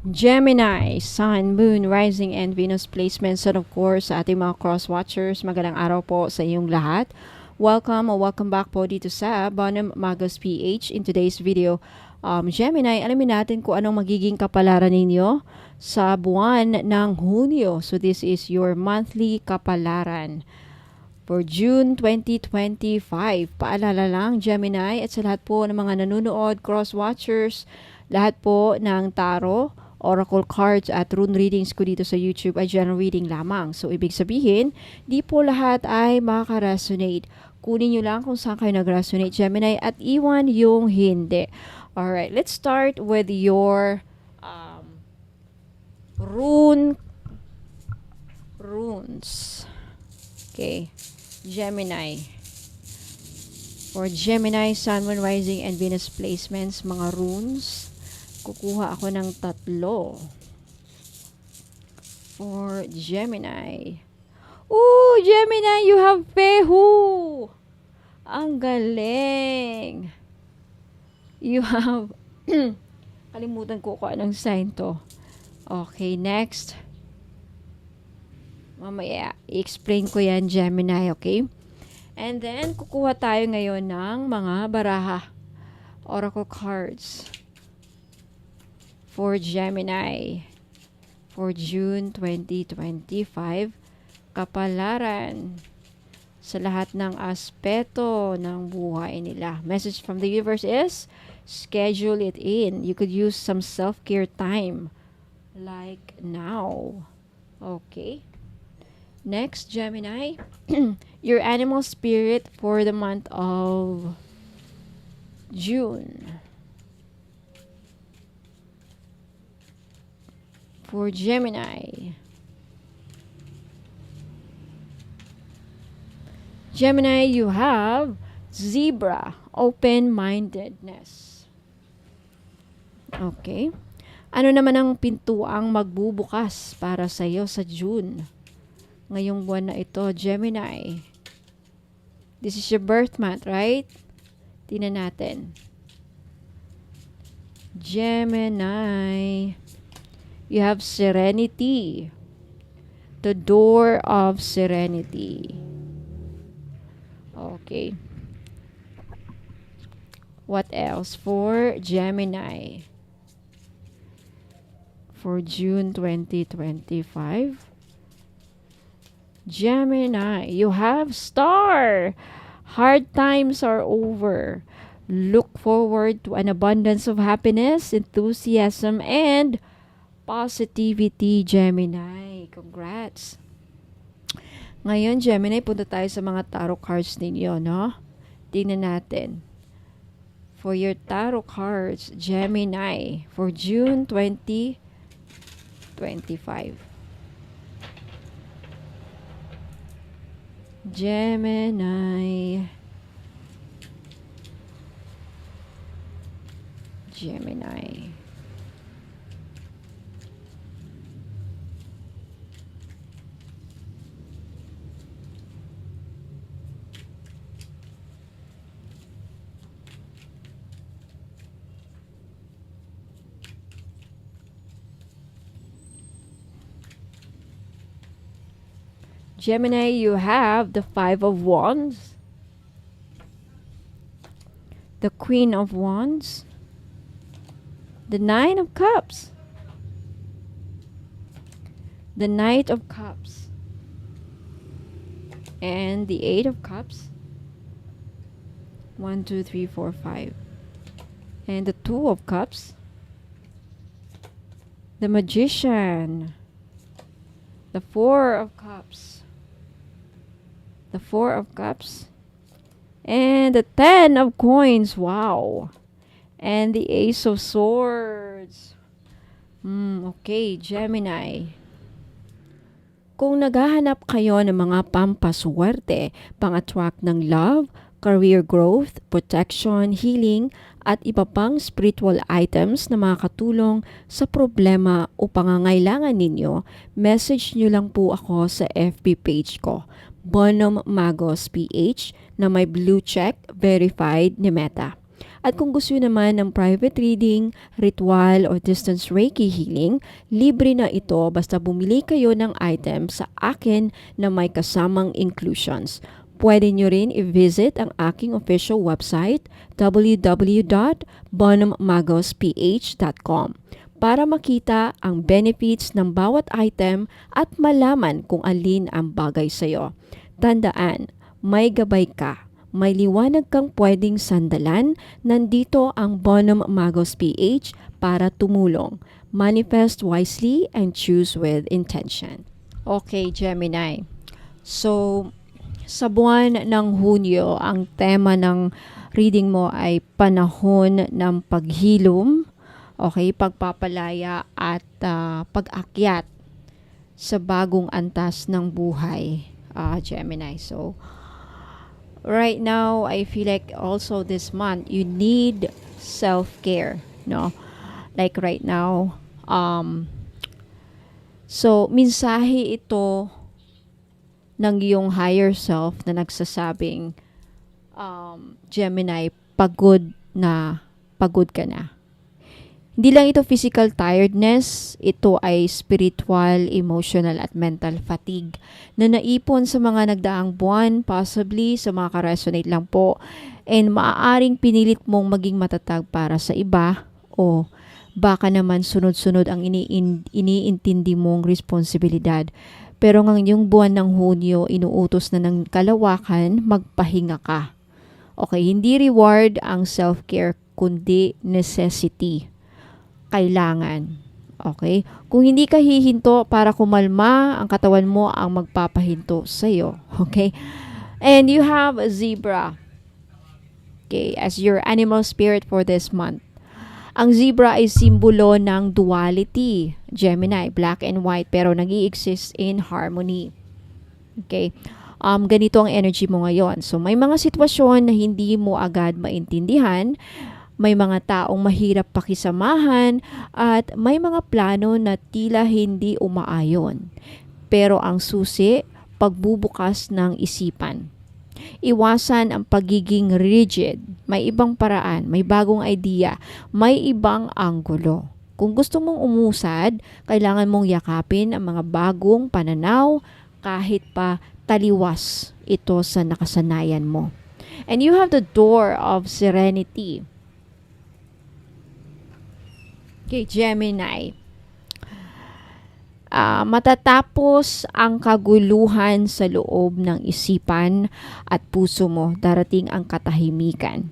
Gemini, Sun, Moon, Rising, and Venus placements. And of course, sa ating mga cross-watchers, magandang araw po sa inyong lahat. Welcome or welcome back po dito sa Bonum Magos PH. In today's video, Gemini, alamin natin kung anong magiging kapalaran ninyo sa buwan ng Hunyo. So this is your monthly kapalaran for June 2025. Paalala lang, Gemini, at sa lahat po ng mga nanonood, cross-watchers, lahat po ng tarot, oracle cards at rune readings ko dito sa YouTube ay general reading lamang. So, ibig sabihin, di po lahat ay makaka-resonate. Kunin nyo lang kung saan kayo nag-resonate, Gemini, at iwan yung hindi. Alright, let's start with your runes. Okay, Gemini. For Gemini, Sun, Moon, Rising, and Venus placements, mga runes, kukuha ako ng 3. For Gemini. Ooh, Gemini, you have Pehu! Ang galing! You have... Kalimutan ko kung anong sign to. Okay, next. Mamaya, i-explain ko yan, Gemini, okay? And then, kukuha tayo ngayon ng mga baraha. Oracle cards. For Gemini. For June 2025. Kapalaran. Sa lahat ng aspeto ng buhay nila. Message from the universe is, schedule it in. You could use some self-care time. Like now. Okay. Next, Gemini, your animal spirit for the month of June. For Gemini. Gemini, you have zebra, open-mindedness. Okay. Ano naman ang pintuang magbubukas para sa iyo sa June? Ngayong buwan na ito, Gemini. This is your birth month, right? Tingnan natin. Gemini. You have serenity. The door of serenity. Okay. What else for Gemini? For June 2025. Gemini, you have star. Hard times are over. Look forward to an abundance of happiness, enthusiasm, and positivity, Gemini. Congrats. Ngayon, Gemini, punta tayo sa mga tarot cards ninyo, no? Tingnan natin. For your tarot cards, Gemini, for June 2025. Gemini. Gemini. Gemini, you have the 5 of Wands, the Queen of Wands, the 9 of Cups, the Knight of Cups, and the 8 of Cups. 1, 2, 3, 4, 5. And the 2 of Cups, the Magician, the 4 of Cups, the 4 of Cups, and the 10 of Coins. Wow. And the Ace of Swords. Okay, Gemini. Kung naghahanap kayo ng mga pampaswerte, pang-attract ng love, career growth, protection, healing, at iba pang spiritual items na makakatulong sa problema o pangangailangan ninyo, message nyo lang po ako sa FB page ko, Bonum Magos PH, na may blue check verified ni Meta. At kung gusto nyo naman ng private reading, ritual, or distance Reiki healing, libre na ito basta bumili kayo ng item sa akin na may kasamang inclusions. Pwede nyo rin i-visit ang aking official website www.bonmagosph.com para makita ang benefits ng bawat item at malaman kung alin ang bagay sa'yo. Tandaan, may gabay ka, may liwanag kang pwedeng sandalan, nandito ang Bonum Magos PH para tumulong. Manifest wisely and choose with intention. Okay, Gemini. So, sa buwan ng Hunyo, ang tema ng reading mo ay panahon ng paghilom, okay, pagpapalaya at pag-akyat sa bagong antas ng buhay, Gemini. So, right now, I feel like also this month, you need self-care, no? Like right now, so, mensahe ito ng iyong higher self na nagsasabing, Gemini, pagod ka na. Hindi lang ito physical tiredness, ito ay spiritual, emotional at mental fatigue na naipon sa mga nagdaang buwan, possibly sa mga ka-resonate lang po, and maaaring pinilit mong maging matatag para sa iba o baka naman sunod-sunod ang iniintindi mong responsibilidad. Pero ngayong buwan ng Hunyo, inuutos na ng kalawakan, magpahinga ka. Okay, hindi reward ang self-care, kundi necessity. Kailangan. Okay? Kung hindi ka hihinto para kumalma, ang katawan mo ang magpapahinto sa'yo. Okay? And you have a zebra. Okay, as your animal spirit for this month. Ang zebra ay simbolo ng duality, Gemini, black and white, pero nag-i-exist in harmony. Okay? Ganito ang energy mo ngayon. So, may mga sitwasyon na hindi mo agad maintindihan, may mga taong mahirap pakisamahan, at may mga plano na tila hindi umaayon. Pero ang susi, pagbubukas ng isipan. Iwasan ang pagiging rigid. May ibang paraan, may bagong idea, may ibang anggulo. Kung gusto mong umusad, kailangan mong yakapin ang mga bagong pananaw kahit pa taliwas ito sa nakasanayan mo. And you have the door of serenity. Okay, Gemini. Matatapos ang kaguluhan sa loob ng isipan at puso mo, darating ang katahimikan.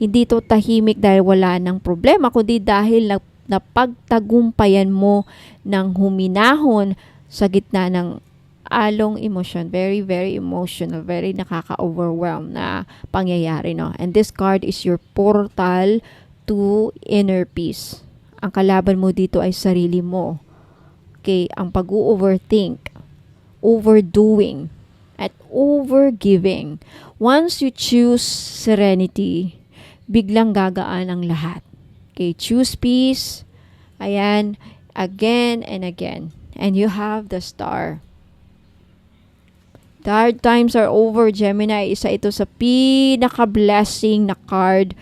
Hindi to tahimik dahil wala ng problema, kundi dahil napagtagumpayan mo ng huminahon sa gitna ng along emotion. Very, very emotional, very nakaka-overwhelm na pangyayari, no? And this card is your portal to inner peace. Ang kalaban mo dito ay sarili mo. Okay, ang pag-overthink, overdoing, at overgiving. Once you choose serenity, biglang gagaan ang lahat. Okay, choose peace. Ayan, again and again. And you have the star. The hard times are over, Gemini. Isa ito sa pinaka-blessing na card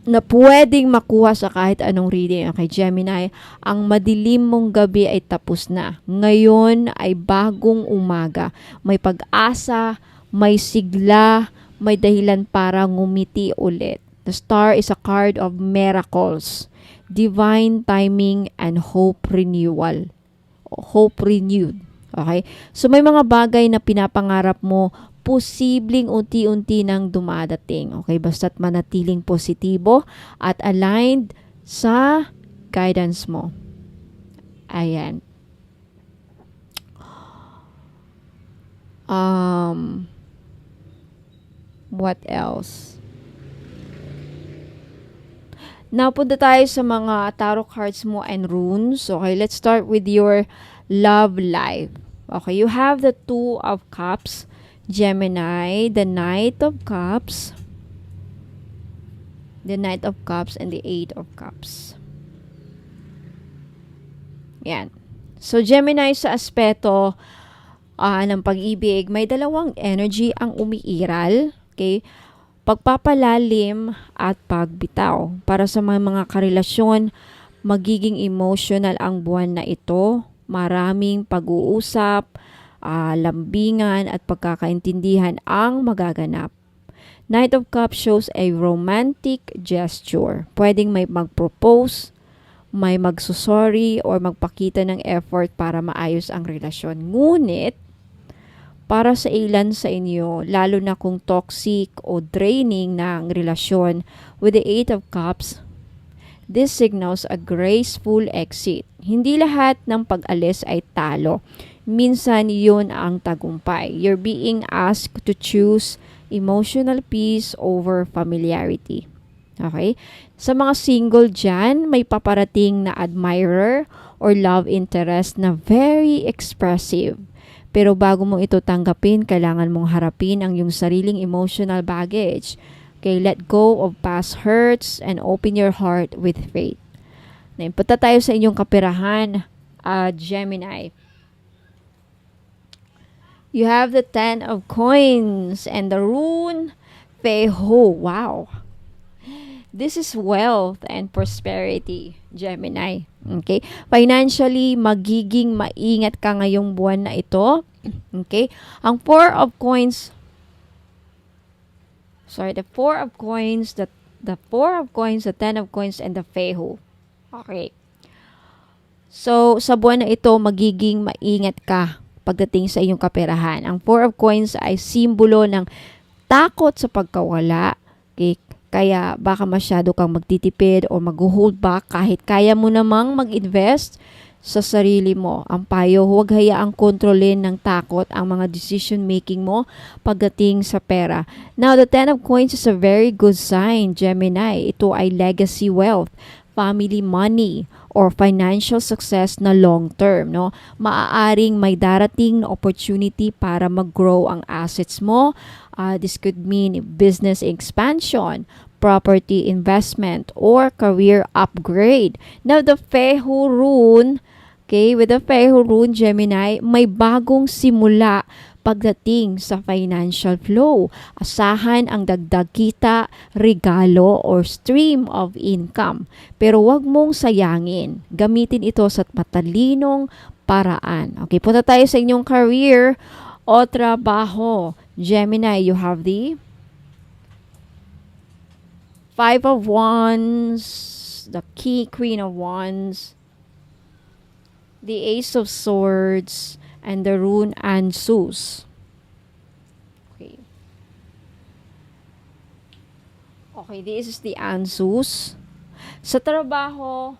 na pwedeng makuha sa kahit anong reading. Okay, Gemini, ang madilim mong gabi ay tapos na. Ngayon ay bagong umaga. May pag-asa, may sigla, may dahilan para ngumiti ulit. The star is a card of miracles, divine timing, and hope renewal. Hope renewed. Okay? So may mga bagay na pinapangarap mo, posibleng unti-unti nang dumadating. Okay, basta't manatiling positibo at aligned sa guidance mo. Ayan. What else? Now, punta tayo sa mga tarot cards mo and runes. Okay, let's start with your love life. Okay, you have the Two of Cups, Gemini, the Knight of Cups, and the Eight of Cups. Yan. So, Gemini, sa aspeto ng pag-ibig, may dalawang energy ang umiiral. Okay? pagpapalalim at pagbitaw. Para sa mga karelasyon, magiging emotional ang buwan na ito. Maraming pag-uusap, lambingan at pagkakaintindihan ang magaganap. Knight of Cups shows a romantic gesture. Pwedeng may mag-propose, may magsusorry, or magpakita ng effort para maayos ang relasyon. Ngunit, para sa ilan sa inyo, lalo na kung toxic o draining na ang relasyon, with the Eight of Cups, this signals a graceful exit. Hindi lahat ng pag-alis ay talo. Minsan yun ang tagumpay. You're being asked to choose emotional peace over familiarity. Okay? Sa mga single dyan, may paparating na admirer or love interest na very expressive. Pero bago mo ito tanggapin, kailangan mong harapin ang iyong sariling emotional baggage. Okay, let go of past hurts and open your heart with faith. Punta tayo sa inyong kapirahan, Gemini. You have the 10 of Coins and the rune Feho. Wow. This is wealth and prosperity, Gemini. Okay? Financially, magiging maingat ka ngayong buwan na ito. Okay? Ang 4 of Coins, the 4 of Coins, the 4 of Coins, the 10 of Coins, and the Feho. Okay. So, sa buwan na ito, magiging maingat ka pagdating sa iyong kaperahan. Ang 4 of Coins ay simbolo ng takot sa pagkawala. Okay? Kaya baka masyado kang magtitipid o mag-hold back kahit kaya mo namang mag-invest sa sarili mo. Ang payo, huwag hayaang kontrolin ng takot ang mga decision making mo pagdating sa pera. Now, the 10 of Coins is a very good sign, Gemini. Ito ay legacy wealth, family money, or financial success na long term, no? Maaaring may darating na opportunity para mag-grow ang assets mo. This could mean business expansion, property investment, or career upgrade. Now, the Feho rune, okay, with the Feho rune, Gemini, may bagong simula pagdating sa financial flow. Asahan ang dagdag kita, regalo, or stream of income. Pero wag mong sayangin. Gamitin ito sa matalinong paraan. Okay, punta tayo sa inyong career o trabaho. Gemini, you have the 5 of Wands, the Queen of Wands, the Ace of Swords, and the rune Ansus. Okay. Okay, this is the Ansus. Sa trabaho,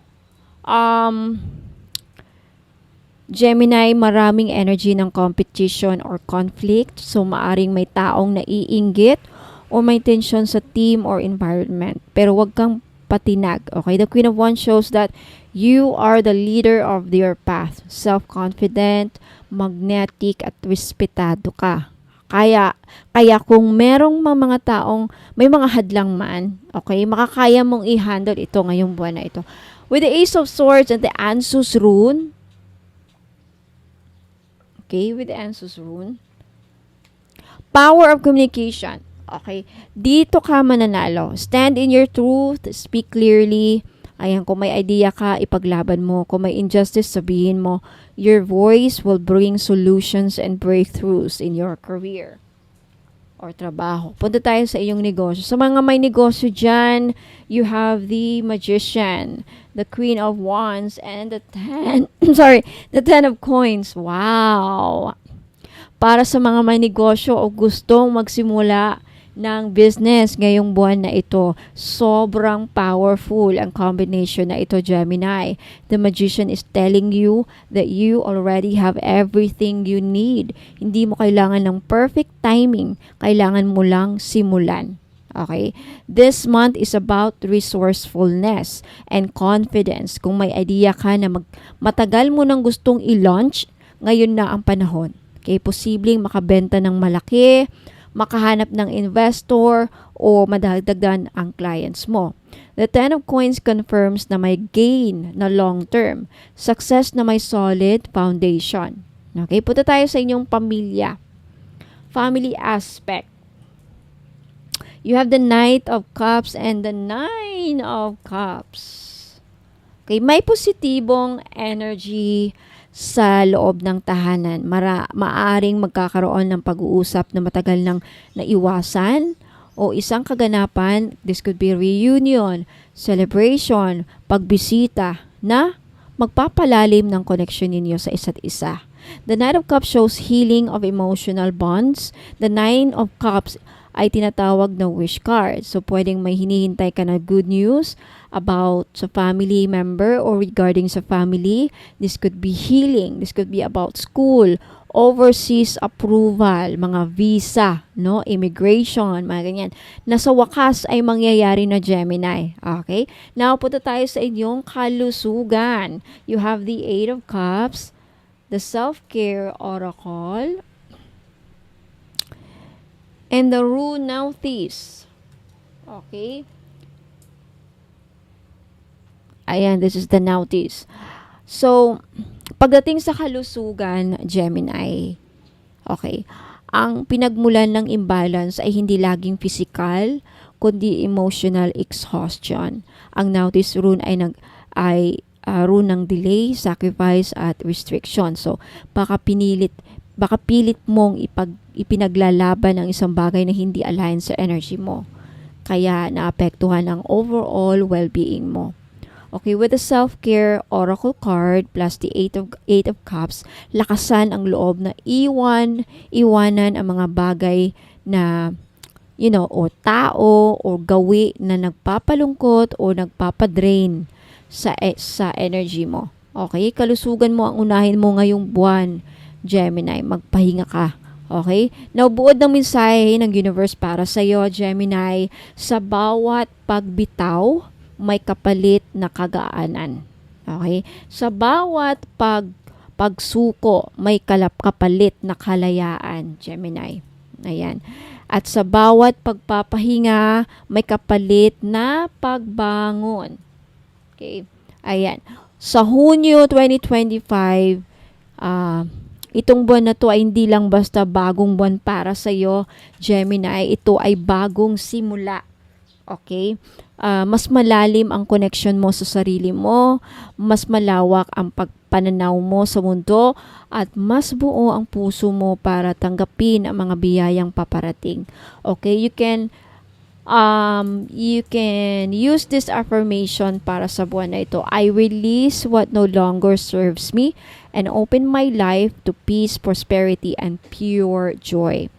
Gemini, maraming energy ng competition or conflict. So, maaring may taong naiinggit o may tension sa team or environment. Pero wag kang patinag. Okay? The Queen of Wands shows that you are the leader of your path. Self-confident, magnetic, at respetado ka. Kaya kung merong mga taong may mga hadlang man, okay, makakaya mong i-handle ito ngayong buwan na ito. With the Ace of Swords and the Ansus rune, okay, with the Ansus rune, power of communication. Okay, dito ka mananalo. Stand in your truth, speak clearly. Ayan, kung may idea ka, ipaglaban mo. Kung may injustice, sabihin mo. Your voice will bring solutions and breakthroughs in your career or trabaho. Punta tayo sa iyong negosyo. Sa mga may negosyo dyan, you have the Magician, the Queen of Wands, and the 10 of Coins. Wow! Para sa mga may negosyo o gustong magsimula ng business ngayong buwan na ito, sobrang powerful ang combination na ito, Gemini. The Magician is telling you that you already have everything you need. Hindi mo kailangan ng perfect timing. Kailangan mo lang simulan. Okay? This month is about resourcefulness and confidence. Kung may idea ka na matagal mo nang gustong i-launch, ngayon na ang panahon. Okay? Posibleng makabenta ng malaki, makahanap ng investor, o madagdagan ang clients mo. The 10 of Coins confirms na may gain na long term. Success na may solid foundation. Okay? Punta tayo sa inyong pamilya. Family aspect. You have the Knight of Cups and the Nine of Cups. Okay, may positibong energy sa loob ng tahanan. Maaring magkakaroon ng pag-uusap na matagal nang naiwasan o isang kaganapan. This could be reunion, celebration, pagbisita na magpapalalim ng connection ninyo sa isa't isa. The Knight of Cups shows healing of emotional bonds. The Nine of Cups ay tinatawag na wish card. So, pwedeng may hinihintay ka na good news about sa family member or regarding sa family. This could be healing. This could be about school, overseas approval, mga visa, no, immigration, mga ganyan. Nasa wakas ay mangyayari na Gemini. Okay? Now, punta tayo sa inyong kalusugan. You have the Eight of Cups, the Self-Care Oracle, and the Rune Nautis. Okay? Ayan, this is the Nautis. So, pagdating sa kalusugan, Gemini, okay, ang pinagmulan ng imbalance ay hindi laging physical, kundi emotional exhaustion. Ang Nautis rune ay rune ng delay, sacrifice, at restriction. So, baka pilit mong ipinaglalaban ang isang bagay na hindi align sa energy mo. Kaya naapektuhan ang overall well-being mo. Okay, with the Self-Care Oracle card plus the Eight of Cups, lakasan ang loob na iwanan ang mga bagay na, o tao o gawi na nagpapalungkot o nagpapadrain sa energy mo. Okay, kalusugan mo ang unahin mo ngayong buwan, Gemini, magpahinga ka. Okay? Now, buod ng mensahe ng universe para sa iyo, Gemini, sa bawat pagbitaw, may kapalit na kagaanan. Okay? Sa bawat pagsuko, may kapalit na kalayaan, Gemini. Ayan. At sa bawat pagpapahinga, may kapalit na pagbangon. Okay? Ayan. Sa Hunyo 2025, itong buwan na to ay hindi lang basta bagong buwan para sa iyo, Gemini. Ito ay bagong simula. Okay? Mas malalim ang connection mo sa sarili mo, mas malawak ang pagpananaw mo sa mundo, at mas buo ang puso mo para tanggapin ang mga biyayang paparating. Okay? You can use this affirmation para sa buwan na ito. I release what no longer serves me and open my life to peace, prosperity, and pure joy.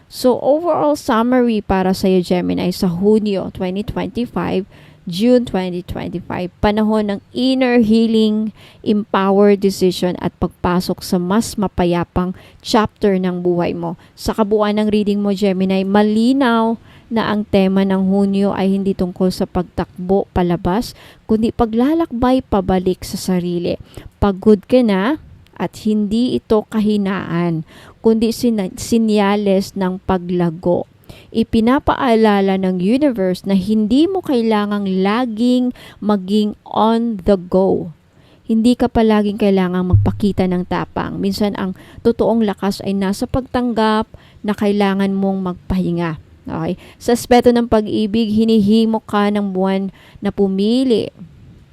So, overall summary para sa iyo, Gemini, sa Hunyo 2025, June 2025, panahon ng inner healing, empowered decision, at pagpasok sa mas mapayapang chapter ng buhay mo. Sa kabuuan ng reading mo, Gemini, malinaw na ang tema ng Hunyo ay hindi tungkol sa pagtakbo palabas, kundi paglalakbay pabalik sa sarili. Pagod ka na, at hindi ito kahinaan, kundi sinyales ng paglago. Ipinapaalala ng universe na hindi mo kailangang laging maging on the go. Hindi ka palaging kailangang magpakita ng tapang. Minsan ang totoong lakas ay nasa pagtanggap na kailangan mong magpahinga. Okay? Sa aspeto ng pag-ibig, hinihimo ka ng buwan na pumili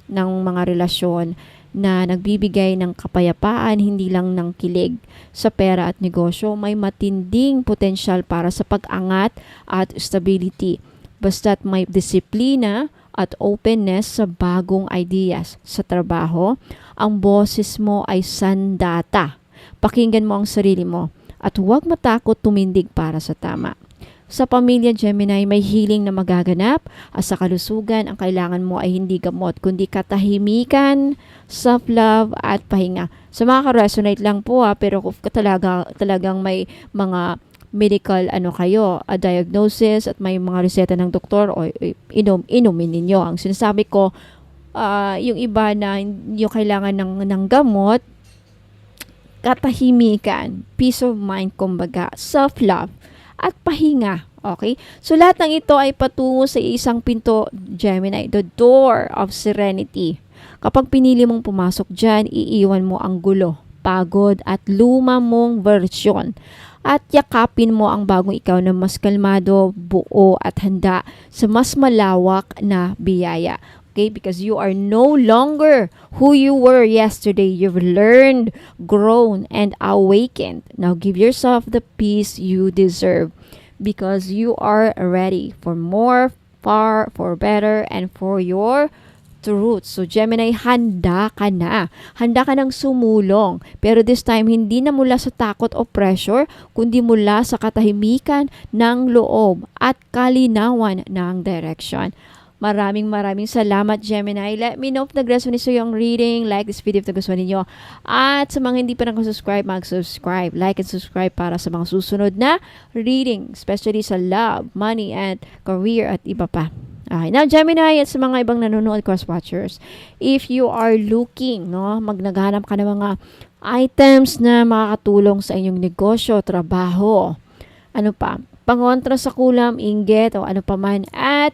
ng mga relasyon na nagbibigay ng kapayapaan, hindi lang ng kilig. Sa pera at negosyo, may matinding potensyal para sa pag-angat at stability. Basta't may disiplina at openness sa bagong ideas. Sa trabaho, ang boses mo ay sandata. Pakinggan mo ang sarili mo at huwag matakot tumindig para sa tama. Sa pamilya, Gemini, may healing na magaganap, at sa kalusugan, ang kailangan mo ay hindi gamot, kundi katahimikan, self-love, at pahinga. Sa mga ka-resonate lang po pero kung talagang may mga medical kayo, a diagnosis, at may mga reseta ng doktor, o inumin ninyo. Ang sinasabi ko, yung iba na yung kailangan ng gamot, katahimikan, peace of mind, kumbaga, self-love, at pahinga. Okay? So, lahat ng ito ay patungo sa isang pinto, Gemini, the door of serenity. Kapag pinili mong pumasok dyan, iiwan mo ang gulo. pagod at luma mong versyon. At yakapin mo ang bagong ikaw na mas kalmado, buo at handa sa mas malawak na biyaya. Okay? Because you are no longer who you were yesterday. You've learned, grown, and awakened. Now give yourself the peace you deserve because you are ready for more, far, for better, and for your truth. So Gemini, handa ka na. Handa ka ng sumulong. Pero this time, hindi na mula sa takot o pressure, kundi mula sa katahimikan ng loob at kalinawan ng direction. Maraming salamat, Gemini. Let me know if nag-resonate sa yung reading. Like this video if nagustuhan ninyo. At sa mga hindi pa nag-subscribe, mag-subscribe. Like and subscribe para sa mga susunod na reading, especially sa love, money, and career at iba pa. Okay, now Gemini at sa mga ibang nanonood cross-watchers, if you are looking, naghahanap ka ng mga items na makakatulong sa inyong negosyo, trabaho, pangontra sa kulam, inggit, o ano pa man, at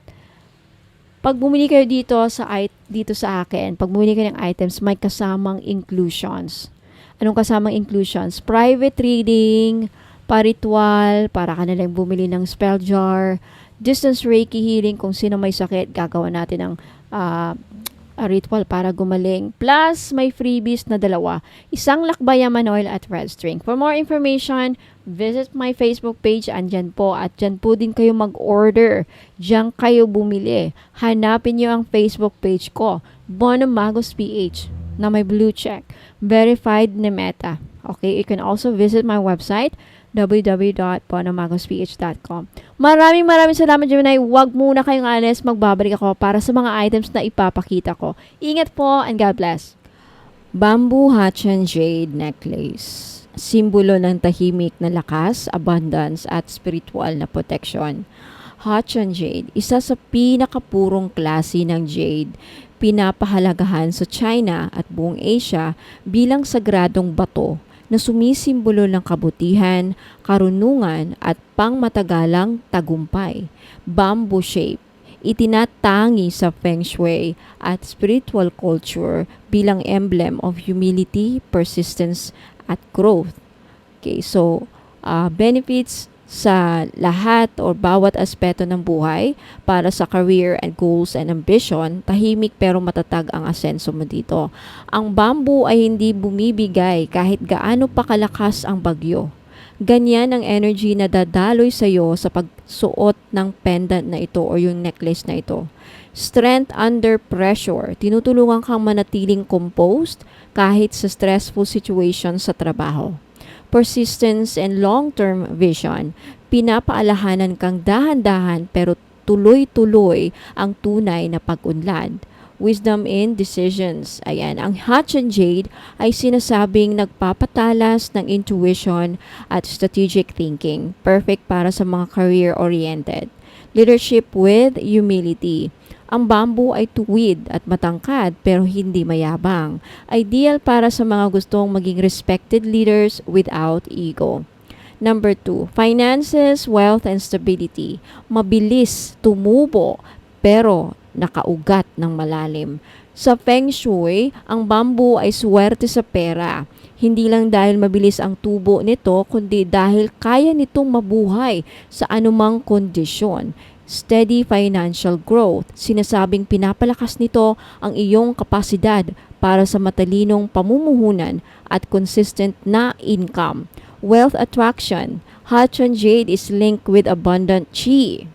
pag bumili kayo dito sa akin, pag bumili kayo ng items, may kasamang inclusions. Anong kasamang inclusions? Private reading, paritual, para ka nalang bumili ng spell jar, distance Reiki healing, kung sino may sakit, gagawa natin ng ritual para gumaling. Plus, may freebies na 2. Isang lakbayaman oil at red string. For more information, visit my Facebook page. Andyan po. At dyan po din kayo mag-order. Diyan kayo bumili. Hanapin nyo ang Facebook page ko. Bono Magos PH na may blue check. Verified na Meta. Okay, you can also visit my website www.bonomagosph.com. Maraming salamat, Gemini. Huwag muna kayong alis. Magbabalik ako para sa mga items na ipapakita ko. Ingat po and God bless. Bamboo Hachan Jade Necklace. Simbolo ng tahimik na lakas, abundance at spiritual na protection. Hachan Jade, isa sa pinakapurong klase ng jade. Pinapahalagahan sa China at buong Asia bilang sagradong bato na sumisimbolo ng kabutihan, karunungan at pangmatagalang tagumpay. Bamboo shape, itinatangi sa Feng Shui at spiritual culture bilang emblem of humility, persistence at growth. Okay, so benefits sa lahat o bawat aspeto ng buhay para sa career and goals and ambition, tahimik pero matatag ang asenso mo dito. Ang bamboo ay hindi bumibigay kahit gaano pa kalakas ang bagyo. Ganyan ang energy na dadaloy sa iyo sa pagsuot ng pendant na ito o yung necklace na ito. Strength under pressure, tinutulungan kang manatiling composed kahit sa stressful situation sa trabaho. Persistence and long-term vision, pinapaalahanan kang dahan-dahan pero tuloy-tuloy ang tunay na pag-unlad. Wisdom in decisions. Ayan, ang Hachan Jade ay sinasabing nagpapatalas ng intuition at strategic thinking. Perfect para sa mga career-oriented. Leadership with humility. Ang bamboo ay tuwid at matangkad pero hindi mayabang. Ideal para sa mga gustong maging respected leaders without ego. Number 2, finances, wealth, and stability. Mabilis tumubo pero nakaugat ng malalim. Sa Feng Shui, ang bamboo ay swerte sa pera. Hindi lang dahil mabilis ang tubo nito, kundi dahil kaya nitong mabuhay sa anumang kondisyon. Steady financial growth. Sinasabing pinapalakas nito ang iyong kapasidad para sa matalinong pamumuhunan at consistent na income. Wealth attraction. Hachan Jade is linked with abundant chi.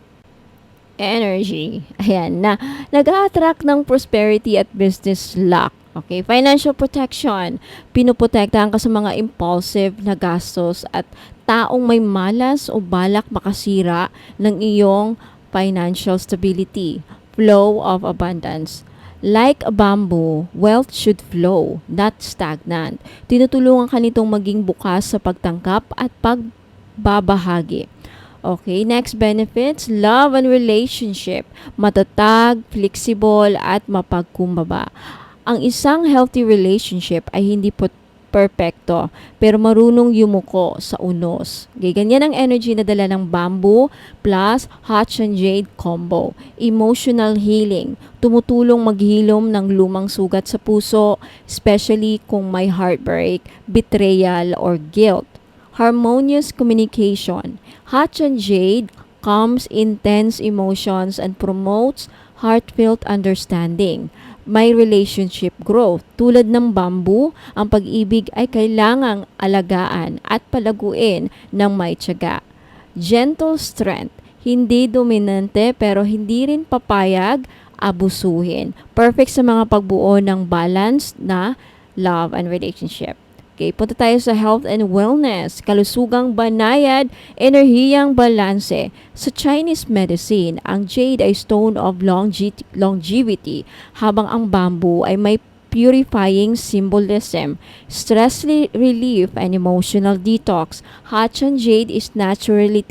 Energy. Ayan na. Nag-a-attract ng prosperity at business luck. Okay, financial protection. Pinoprotektahan ka sa mga impulsive na gastos at taong may malas o balak makasira ng iyong financial stability. Flow of abundance. Like a bamboo, wealth should flow, not stagnant. Tinutulungan ka nitong maging bukas sa pagtangkap at pagbabahagi. Okay, next benefits, love and relationship. Matatag, flexible, at mapagkumbaba. Ang isang healthy relationship ay hindi perpekto, pero marunong yumuko sa unos. Okay, ganyan ang energy na dala ng bamboo plus Hot and Jade combo. Emotional healing. Tumutulong maghilom ng lumang sugat sa puso, especially kung may heartbreak, betrayal, or guilt. Harmonious communication. Hot and Jade calms intense emotions and promotes heartfelt understanding. May relationship growth. Tulad ng bamboo, ang pag-ibig ay kailangang alagaan at palaguin ng may tiyaga. Gentle strength. Hindi dominante pero hindi rin papayag abusuhin. Perfect sa mga pagbuo ng balance na love and relationship. Okay, punta tayo sa health and wellness. Kalusugang banayad, enerhiyang balanse. Sa Chinese medicine, ang jade ay stone of longevity, habang ang bamboo ay may purifying symbolism, stress relief, and emotional detox. Hot and jade is naturally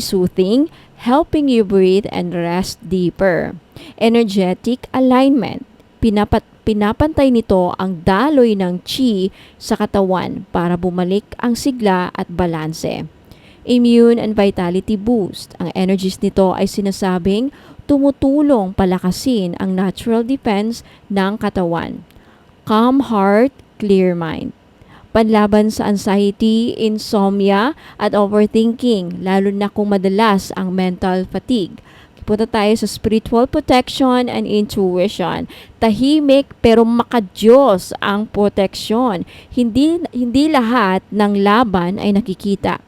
soothing, helping you breathe and rest deeper. Energetic alignment. Pinapantay nito ang daloy ng qi sa katawan para bumalik ang sigla at balanse. Immune and vitality boost. Ang energies nito ay sinasabing tumutulong palakasin ang natural defense ng katawan. Calm heart, clear mind. Panlaban sa anxiety, insomnia, at overthinking, lalo na kung madalas ang mental fatigue. Punta tayo sa spiritual protection and intuition. Tahimik pero makadiyos ang proteksyon. Hindi lahat ng laban ay nakikita.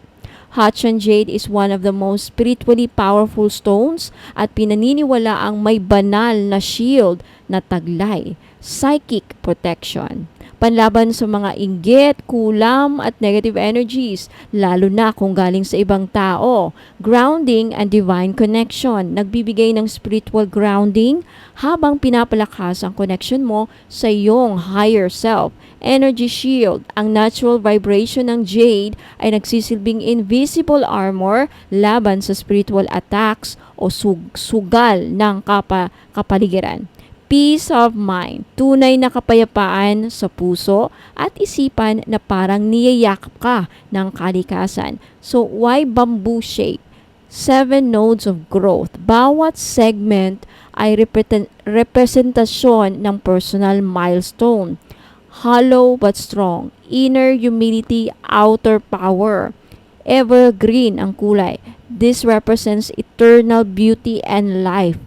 Hot and Jade is one of the most spiritually powerful stones at pinaniniwala ang may banal na shield na taglay. Psychic protection. Panlaban sa mga inggit, kulam at negative energies, lalo na kung galing sa ibang tao. Grounding and divine connection. Nagbibigay ng spiritual grounding habang pinapalakas ang connection mo sa iyong higher self. Energy shield. Ang natural vibration ng jade ay nagsisilbing invisible armor laban sa spiritual attacks o sugal ng kapaligiran. Peace of mind. Tunay na kapayapaan sa puso at isipan na parang niyayakap ka ng kalikasan. So, why bamboo shape? 7 nodes of growth. Bawat segment ay representasyon ng personal milestone. Hollow but strong. Inner humility, outer power. Evergreen ang kulay. This represents eternal beauty and life.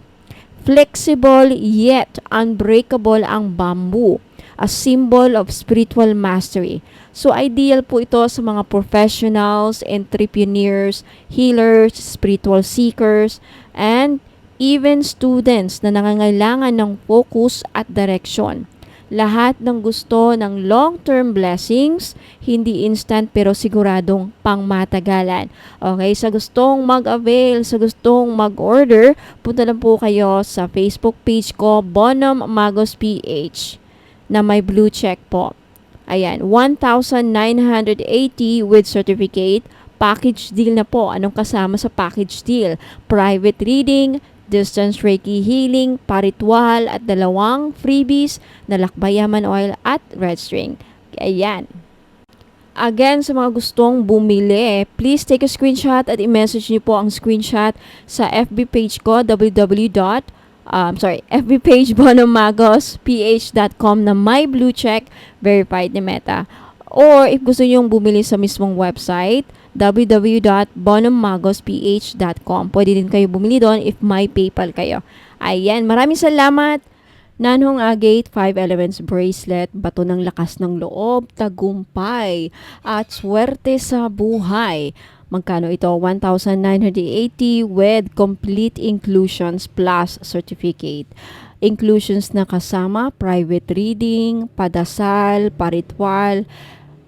Flexible yet unbreakable ang bamboo, a symbol of spiritual mastery. So ideal po ito sa mga professionals, entrepreneurs, healers, spiritual seekers, and even students na nangangailangan ng focus at direction. Lahat ng gusto ng long-term blessings, hindi instant pero siguradong pangmatagalan. Okay, sa gustong mag-avail, sa gustong mag-order, punta lang po kayo sa Facebook page ko, Bonum Magos PH, na may blue check po. Ayan, 1,980 with certificate. Package deal na po. Anong kasama sa package deal? Private reading, distance Reiki healing, paritwal, at 2 freebies na lakbayaman oil at red string. Ayan. Again, sa mga gustong bumili, please take a screenshot at i-message niyo po ang screenshot sa FB page ko, FB page bonomagosph.com na may blue check verified ni Meta. Or if gusto niyo bumili sa mismong website, www.bonomagosph.com. Pwede din kayo bumili doon if may PayPal kayo. Ayan, maraming salamat. Nanhong Agate 5 Elements Bracelet, bato ng lakas ng loob, tagumpay, at swerte sa buhay. Magkano ito? 1,980 with complete inclusions plus certificate. Inclusions na kasama, private reading, padasal, paritwal,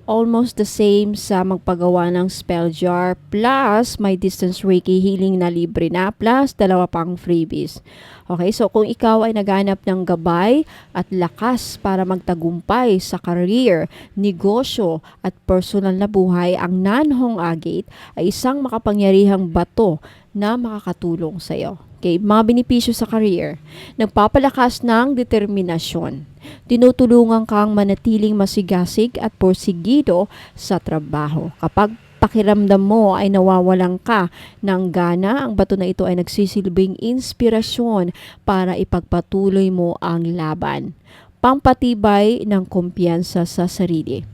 almost the same sa magpagawa ng spell jar, plus may distance Reiki healing na libre na, plus 2 pang freebies. Okay, so kung ikaw ay naghanap ng gabay at lakas para magtagumpay sa career, negosyo at personal na buhay, ang Nanhong Agate ay isang makapangyarihang bato na makakatulong sa iyo. Okay, mga benepisyo sa career. Nagpapalakas ng determinasyon. Tinutulungan kang manatiling masigasig at porsigido sa trabaho. Kapag pakiramdam mo ay nawawalan ka ng gana, ang bato na ito ay nagsisilbing inspirasyon para ipagpatuloy mo ang laban. Pampatibay ng kumpiyansa sa sarili.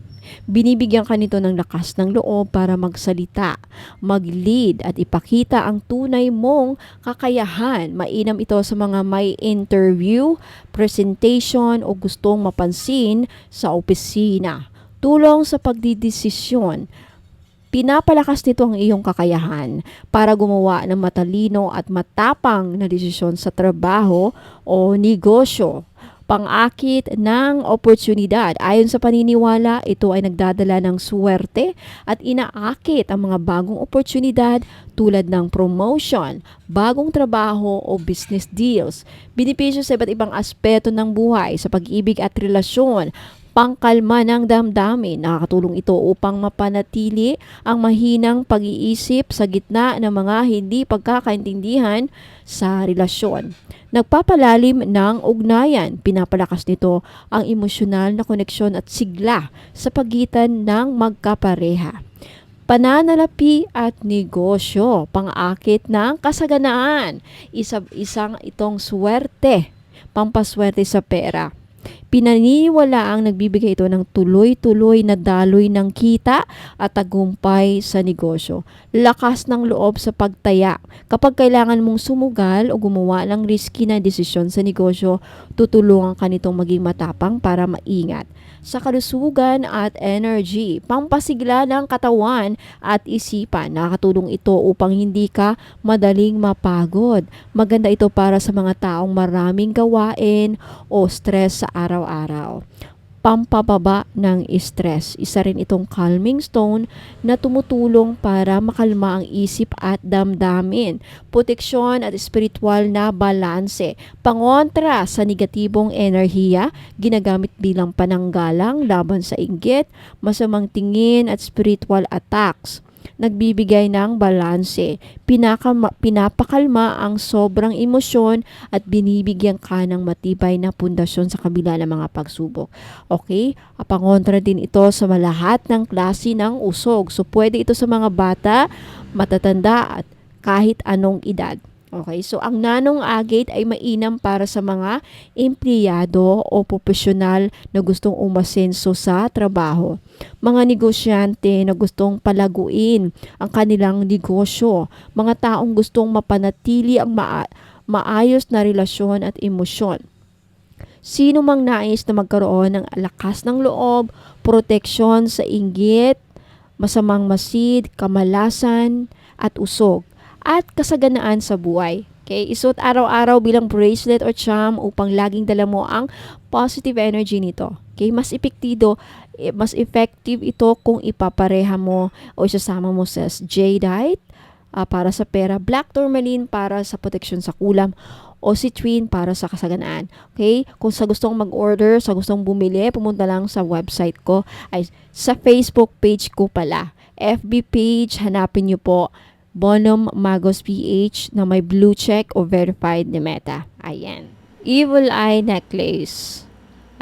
Binibigyan ka nito ng lakas ng loob para magsalita, mag-lead at ipakita ang tunay mong kakayahan. Mainam ito sa mga may interview, presentation o gustong mapansin sa opisina. Tulong sa pagdidesisyon. Pinapalakas nito ang iyong kakayahan para gumawa ng matalino at matapang na desisyon sa trabaho o negosyo. Pang-akit ng oportunidad. Ayon sa paniniwala, ito ay nagdadala ng swerte at inaakit ang mga bagong oportunidad tulad ng promotion, bagong trabaho o business deals. Benepisyo sa iba't ibang aspeto ng buhay, sa pag-ibig at relasyon. Pangkalma ng damdamin. Nakakatulong ito upang mapanatili ang mahinang pag-iisip sa gitna ng mga hindi pagkakaintindihan sa relasyon. Nagpapalalim ng ugnayan. Pinapalakas nito ang emosyonal na koneksyon at sigla sa pagitan ng magkapareha. Pananalapi at negosyo. Pang-akit ng kasaganaan. Isang itong swerte. Pampaswerte sa pera. Pinaniniwala ang nagbibigay ito ng tuloy-tuloy na daloy ng kita at tagumpay sa negosyo. Lakas ng loob sa pagtaya. Kapag kailangan mong sumugal o gumawa ng risky na desisyon sa negosyo, tutulungan ka nitong maging matapang para maingat. Sa kalusugan at energy, pampasigla ng katawan at isipan. Nakakatulong ito upang hindi ka madaling mapagod. Maganda ito para sa mga taong maraming gawain o stress sa araw-araw. Pampababa ng stress. Isa rin itong calming stone na tumutulong para makalma ang isip at damdamin. Proteksyon at spiritual na balanse. Pangontra sa negatibong enerhiya, ginagamit bilang pananggalang laban sa inggit, masamang tingin at spiritual attacks. Nagbibigay ng balanse. Pinapakalma ang sobrang emosyon at binibigyan ka ng matibay na pundasyon sa kabila ng mga pagsubok. Okay? Pangontra din ito sa lahat ng klase ng usog. So, pwede ito sa mga bata, matatanda at kahit anong edad. Okay, so ang nanong agate ay mainam para sa mga empleyado o profesional na gustong umasenso sa trabaho. Mga negosyante na gustong palaguin ang kanilang negosyo. Mga taong gustong mapanatili ang maayos na relasyon at emosyon. Sino mang nais na magkaroon ng lakas ng loob, proteksyon sa inggit, masamang masid, kamalasan at usog, at kasaganaan sa buhay. Okay, isuot araw-araw bilang bracelet or charm upang laging dala mo ang positive energy nito. Okay, mas effective ito kung ipapareha mo o isasama mo sa jadeite para sa pera, black tourmaline para sa proteksyon sa kulam, o citrine para sa kasaganaan. Okay? Kung sa gustong mag-order, sa gustong bumili, pumunta lang sa website ko, ay sa Facebook page ko pala. FB page, hanapin nyo po Bonum Magos PH na may blue check o verified ni Meta. Ayan. Evil Eye Necklace.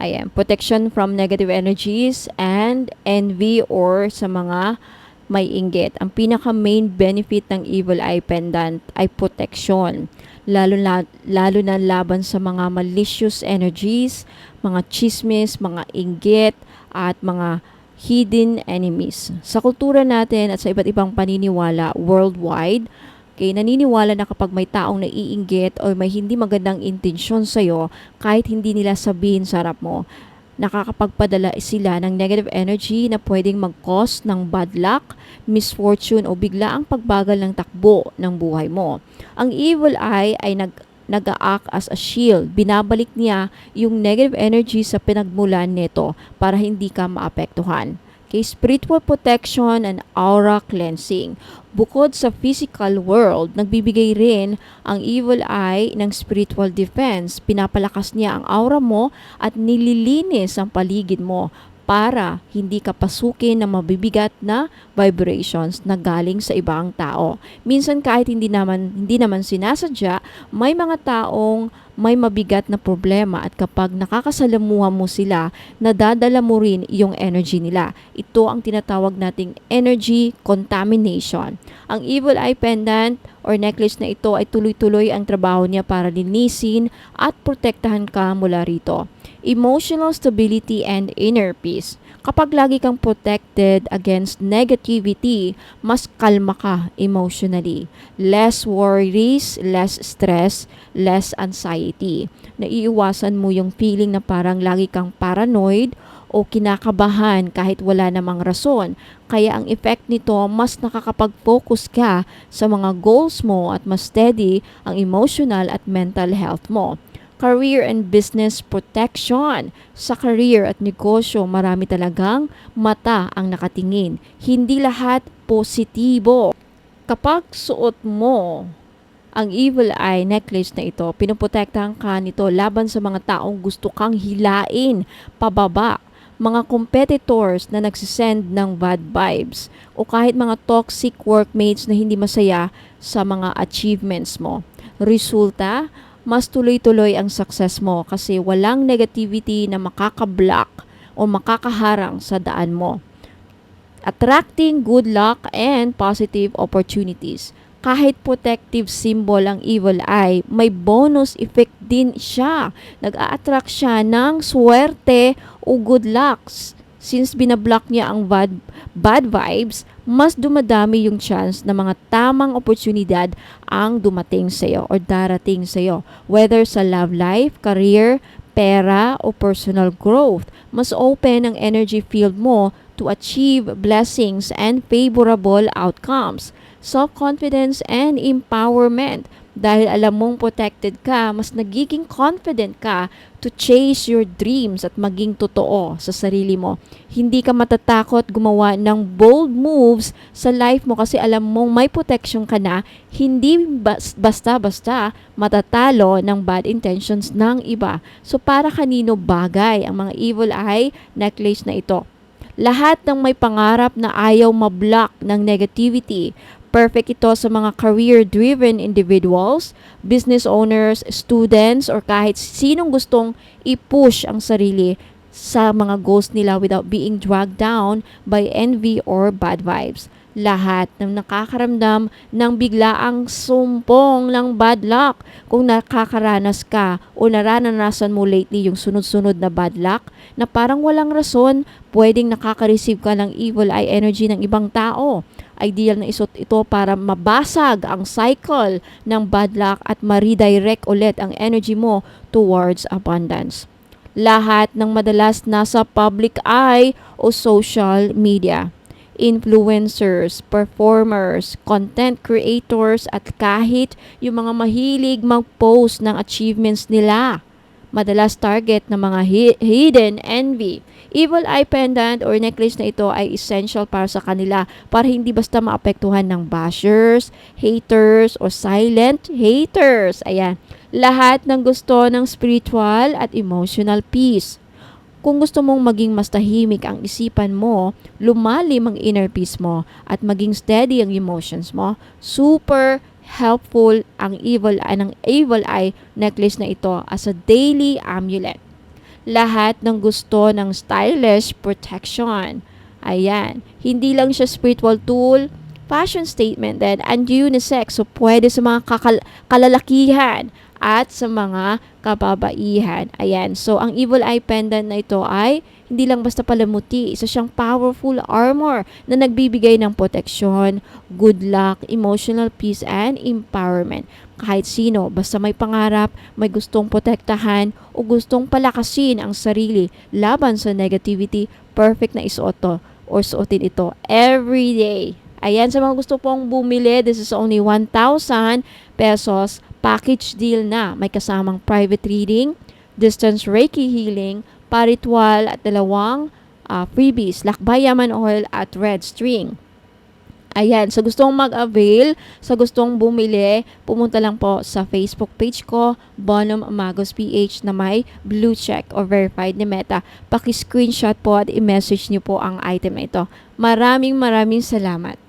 Ayan. Protection from negative energies and envy or sa mga may inggit. Ang pinaka-main benefit ng Evil Eye Pendant ay protection. Lalo na laban sa mga malicious energies, mga chismis, mga inggit, at mga hidden enemies. Sa kultura natin at sa iba't ibang paniniwala worldwide, naniniwala na kapag may taong naiinggit o may hindi magandang intensyon sa'yo, kahit hindi nila sabihin sa harap mo, nakakapagpadala sila ng negative energy na pwedeng mag-cause ng bad luck, misfortune o biglaang pagbagal ng takbo ng buhay mo. Ang evil eye ay nag-a-act as a shield. Binabalik niya yung negative energy sa pinagmulan nito para hindi ka maapektuhan. Okay, spiritual protection and aura cleansing. Bukod sa physical world, nagbibigay rin ang evil eye ng spiritual defense. Pinapalakas niya ang aura mo at nililinis ang paligid mo. para hindi ka pasukin ng mabibigat na vibrations na galing sa ibang tao. Minsan kahit hindi naman sinasadya, may mga taong may mabigat na problema at kapag nakakasalamuha mo sila, nadadala mo rin yung energy nila. Ito ang tinatawag nating energy contamination. Ang evil eye pendant or necklace na ito ay tuloy-tuloy ang trabaho niya para linisin at protektahan ka mula rito. Emotional stability and inner peace. Kapag lagi kang protected against negativity, mas kalma ka emotionally. Less worries, less stress, less anxiety. Naiiwasan mo yung feeling na parang lagi kang paranoid o kinakabahan kahit wala namang rason. Kaya ang effect nito, mas nakakapag-focus ka sa mga goals mo at mas steady ang emotional at mental health mo. Career and business protection. Sa career at negosyo, marami talagang mata ang nakatingin. Hindi lahat positibo. Kapag suot mo ang evil eye necklace na ito, pinoprotektahan ka nito laban sa mga taong gusto kang hilain pababa, mga competitors na nagsisend ng bad vibes, o kahit mga toxic workmates na hindi masaya sa mga achievements mo. Resulta, mas tuloy-tuloy ang success mo kasi walang negativity na makakablock o makakaharang sa daan mo. Attracting good luck and positive opportunities. Kahit protective symbol ang evil eye, may bonus effect din siya. Nag-a-attract siya ng swerte o good lucks. Since binablock niya ang bad vibes, mas dumadami yung chance na mga tamang oportunidad ang dumating sa iyo or darating sa iyo. Whether sa love life, career, pera, o personal growth, mas open ang energy field mo to achieve blessings and favorable outcomes. Self-confidence and empowerment. Dahil alam mong protected ka, mas nagiging confident ka to chase your dreams at maging totoo sa sarili mo. Hindi ka matatakot gumawa ng bold moves sa life mo kasi alam mong may protection ka na, hindi basta-basta matatalo ng bad intentions ng iba. So para kanino bagay ang mga evil eye necklace na ito? Lahat ng may pangarap na ayaw mablock ng negativity. Perfect ito sa mga career-driven individuals, business owners, students, or kahit sinong gustong i-push ang sarili sa mga goals nila without being dragged down by envy or bad vibes. Lahat ng nakakaramdam ng biglaang sumpong ng bad luck, kung nakakaranas ka o naranasan mo lately yung sunod-sunod na bad luck na parang walang rason, pwedeng nakaka-receive ka ng evil eye energy ng ibang tao. Ideal na isuot ito para mabasag ang cycle ng bad luck at ma-redirect ulit ang energy mo towards abundance. Lahat ng madalas nasa public eye o social media. Influencers, performers, content creators at kahit yung mga mahilig mag-post ng achievements nila. Madalas target ng mga hidden envy. Evil eye pendant or necklace na ito ay essential para sa kanila para hindi basta maapektuhan ng bashers, haters, o silent haters. Ayan. Lahat ng gusto ng spiritual at emotional peace. Kung gusto mong maging mas tahimik ang isipan mo, lumalim ang inner peace mo, at maging steady ang emotions mo, super helpful ang evil eye necklace na ito as a daily amulet. Lahat ng gusto ng stylish protection. Ayan. Hindi lang siya spiritual tool, fashion statement din, and unisex. So, pwede sa mga kalalakihan at sa mga kababaihan. Ayan. So, ang evil eye pendant na ito ay hindi lang basta palamuti. Isa siyang powerful armor na nagbibigay ng proteksyon, good luck, emotional peace, and empowerment. Kahit sino, basta may pangarap, may gustong protektahan, o gustong palakasin ang sarili laban sa negativity, perfect na isuot to or suotin ito every day. Ayan, sa mga gusto pong bumili, this is only 1,000 pesos. Package deal na. May kasamang private reading, distance Reiki healing, paritual at 2 freebies, lakbayaman oil at red string. Ayan, sa gustong mag-avail, sa gustong bumili, pumunta lang po sa Facebook page ko, Bonum Magos PH na may blue check or verified ni Meta. Paki-screenshot po at i-message niyo po ang item na ito. Maraming salamat.